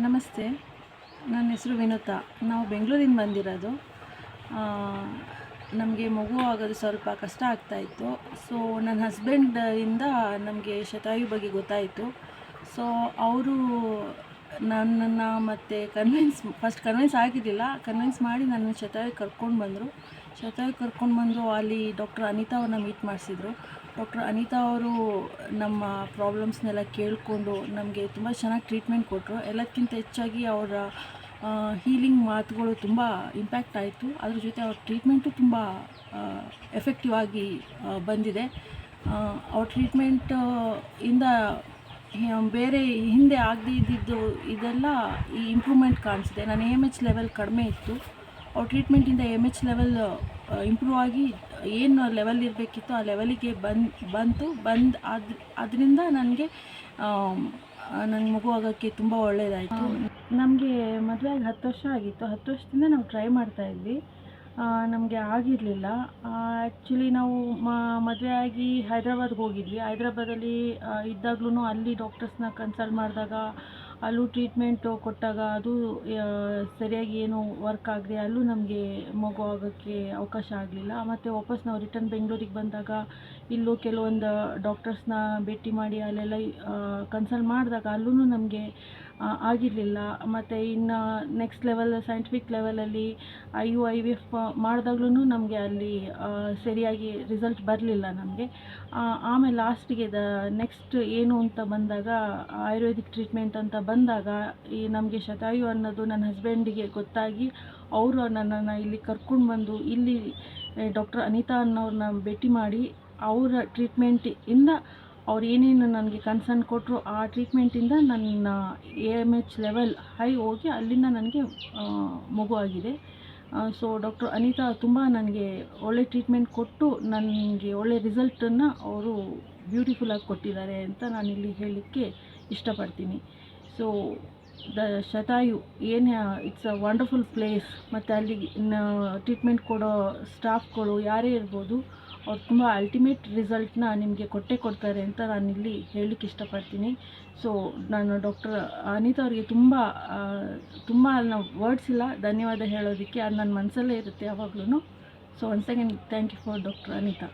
ನಮಸ್ತೆ, ನನ್ನ ಹೆಸರು ವಿನುತಾ. ನಾವು ಬೆಂಗಳೂರಿಂದ ಬಂದಿರೋದು. ನಮಗೆ ಮಗು ಆಗೋದು ಸ್ವಲ್ಪ ಕಷ್ಟ ಆಗ್ತಾಯಿತ್ತು. ಸೊ ನನ್ನ ಹಸ್ಬೆಂಡಿಂದ ನಮಗೆ ಶತಾಯು ಬಗ್ಗೆ ಗೊತ್ತಾಯಿತು. ಸೊ ಅವರು ನನ್ನನ್ನು ಮತ್ತು ಕನ್ವಿನ್ಸ್ ಆಗಿರಲಿಲ್ಲ. ಕನ್ವಿನ್ಸ್ ಮಾಡಿ ನನ್ನ ಶತಾಯು ಕರ್ಕೊಂಡು ಬಂದರು. ಕರ್ಕೊಂಡು ಬಂದು ಅಲ್ಲಿ ಡಾಕ್ಟರ್ ಅನಿತಾ ಅವ್ರನ್ನ ಮೀಟ್ ಮಾಡಿಸಿದ್ರು. ಡಾಕ್ಟರ್ ಅನಿತಾ ಅವರು ನಮ್ಮ ಪ್ರಾಬ್ಲಮ್ಸ್ನೆಲ್ಲ ಕೇಳಿಕೊಂಡು ನಮಗೆ ತುಂಬ ಚೆನ್ನಾಗಿ ಟ್ರೀಟ್ಮೆಂಟ್ ಕೊಟ್ಟರು. ಎಲ್ಲದಕ್ಕಿಂತ ಹೆಚ್ಚಾಗಿ ಅವರ ಹೀಲಿಂಗ್ ಮಾತುಗಳು ತುಂಬ ಇಂಪ್ಯಾಕ್ಟ್ ಆಯಿತು. ಅದ್ರ ಜೊತೆ ಅವ್ರ ಟ್ರೀಟ್ಮೆಂಟು ತುಂಬ ಎಫೆಕ್ಟಿವ್ ಆಗಿ ಬಂದಿದೆ. ಅವ್ರ ಟ್ರೀಟ್ಮೆಂಟ್ ಇಂದ ಬೇರೆ ಹಿಂದೆ ಆಗದೇ ಇದ್ದಿದ್ದು ಇದೆಲ್ಲ ಈ ಇಂಪ್ರೂವ್ಮೆಂಟ್ ಕಾಣಿಸಿದೆ. ನನ್ನ AMH ಲೆವೆಲ್ ಕಡಿಮೆ ಇತ್ತು. ಅವ್ರ ಟ್ರೀಟ್ಮೆಂಟಿಂದ AMH ಲೆವೆಲ್ ಇಂಪ್ರೂವ್ ಆಗಿ ಏನು ಲೆವೆಲ್ ಇರಬೇಕಿತ್ತು ಆ ಲೆವೆಲಿಗೆ ಬಂತು. ಅದರಿಂದ ನನಗೆ ನನ್ನ ಮಗು ಆಗೋಕ್ಕೆ ತುಂಬ ಒಳ್ಳೆಯದಾಯಿತು. ನಮಗೆ ಮದುವೆ ಆಗಿ 10 ವರ್ಷ ಆಗಿತ್ತು. 10 ವರ್ಷದಿಂದ ನಾವು ಟ್ರೈ ಮಾಡ್ತಾಯಿದ್ವಿ. ನಮಗೆ ಆಗಿರಲಿಲ್ಲ. ಆ್ಯಕ್ಚುಲಿ ನಾವು ಮದುವೆ ಆಗಿ ಹೈದ್ರಾಬಾದ್ಗೆ ಹೋಗಿದ್ವಿ. ಹೈದ್ರಾಬಾದಲ್ಲಿ ಇದ್ದಾಗ್ಲೂ ಅಲ್ಲಿ ಡಾಕ್ಟರ್ಸ್ನ ಕನ್ಸಲ್ಟ್ ಮಾಡಿದಾಗ ಅಲ್ಲೂ ಟ್ರೀಟ್ಮೆಂಟು ಕೊಟ್ಟಾಗ ಅದು ಸರಿಯಾಗಿ ಏನು ವರ್ಕ್ ಆಗದೆ ಅಲ್ಲೂ ನಮಗೆ ಮಗು ಆಗೋಕ್ಕೆ ಅವಕಾಶ ಆಗಲಿಲ್ಲ. ಮತ್ತು ವಾಪಸ್ ನಾವು ರಿಟರ್ನ್ ಬೆಂಗಳೂರಿಗೆ ಬಂದಾಗ ಇಲ್ಲೂ ಕೆಲವೊಂದು ಡಾಕ್ಟರ್ಸ್ನ ಭೇಟಿ ಮಾಡಿ ಅಲ್ಲೆಲ್ಲ ಕನ್ಸಲ್ಟ್ ಮಾಡಿದಾಗ ಅಲ್ಲೂ ನಮಗೆ ಆಗಿರಲಿಲ್ಲ. ಮತ್ತು ಇನ್ನು ನೆಕ್ಸ್ಟ್ ಲೆವೆಲ್ ಸೈಂಟಿಫಿಕ್ ಲೆವೆಲಲ್ಲಿ IVF ಮಾಡಿದಾಗ್ಲೂ ನಮಗೆ ಅಲ್ಲಿ ಸರಿಯಾಗಿ ರಿಸಲ್ಟ್ ಬರಲಿಲ್ಲ ನಮಗೆ. ಆಮೇಲೆ ಲಾಸ್ಟಿಗೆ ನೆಕ್ಸ್ಟ್ ಏನು ಅಂತ ಬಂದಾಗ ಆಯುರ್ವೇದಿಕ್ ಟ್ರೀಟ್ಮೆಂಟ್ ಅಂತ ಬಂದಾಗ ಈ ನಮಗೆ ಶತಾಯು ಅನ್ನೋದು ನನ್ನ ಹಸ್ಬೆಂಡಿಗೆ ಗೊತ್ತಾಗಿ ಅವರು ನನ್ನನ್ನು ಇಲ್ಲಿ ಕರ್ಕೊಂಡು ಬಂದು ಇಲ್ಲಿ ಡಾಕ್ಟರ್ ಅನಿತಾ ಅನ್ನೋರನ್ನ ಭೇಟಿ ಮಾಡಿ ಅವರ ಟ್ರೀಟ್ಮೆಂಟಿಂದ ಅವ್ರು ಏನೇನು ನನಗೆ ಕನ್ಸರ್ನ್ ಕೊಟ್ಟರು ಆ ಟ್ರೀಟ್ಮೆಂಟಿಂದ ನನ್ನ AMH ಲೆವೆಲ್ ಹೈ ಹೋಗಿ ಅಲ್ಲಿಂದ ನನಗೆ ಮಗು ಆಗಿದೆ. ಸೊ ಡಾಕ್ಟರ್ ಅನಿತಾ ತುಂಬ ನನಗೆ ಒಳ್ಳೆ ಟ್ರೀಟ್ಮೆಂಟ್ ಕೊಟ್ಟು ನನಗೆ ಒಳ್ಳೆ ರಿಸಲ್ಟನ್ನು ಅವರು ಬ್ಯೂಟಿಫುಲ್ಲಾಗಿ ಕೊಟ್ಟಿದ್ದಾರೆ ಅಂತ ನಾನಿಲ್ಲಿ ಹೇಳಲಿಕ್ಕೆ ಇಷ್ಟಪಡ್ತೀನಿ. So Shatayu it's a wonderful place. ಮತ್ತು ಅಲ್ಲಿ ಟ್ರೀಟ್ಮೆಂಟ್ ಕೊಡೋ ಸ್ಟಾಫ್ಗಳು ಯಾರೇ ಇರ್ಬೋದು, ಅವ್ರು ತುಂಬ ಅಲ್ಟಿಮೇಟ್ ರಿಸಲ್ಟ್ನ ನಿಮಗೆ ಕೊಡ್ತಾರೆ ಅಂತ ನಾನಿಲ್ಲಿ ಹೇಳಲಿಕ್ಕೆ ಇಷ್ಟಪಡ್ತೀನಿ. ಸೊ ನಾನು ಡಾಕ್ಟರ್ ಅನಿತಾ ಅವರಿಗೆ ತುಂಬ ನಾವು ವರ್ಡ್ಸ್ ಇಲ್ಲ ಧನ್ಯವಾದ ಹೇಳೋದಕ್ಕೆ. ಅದು ನನ್ನ ಮನಸ್ಸಲ್ಲೇ ಇರುತ್ತೆ ಯಾವಾಗ್ಲೂ. So once again thank you for doctor Anita.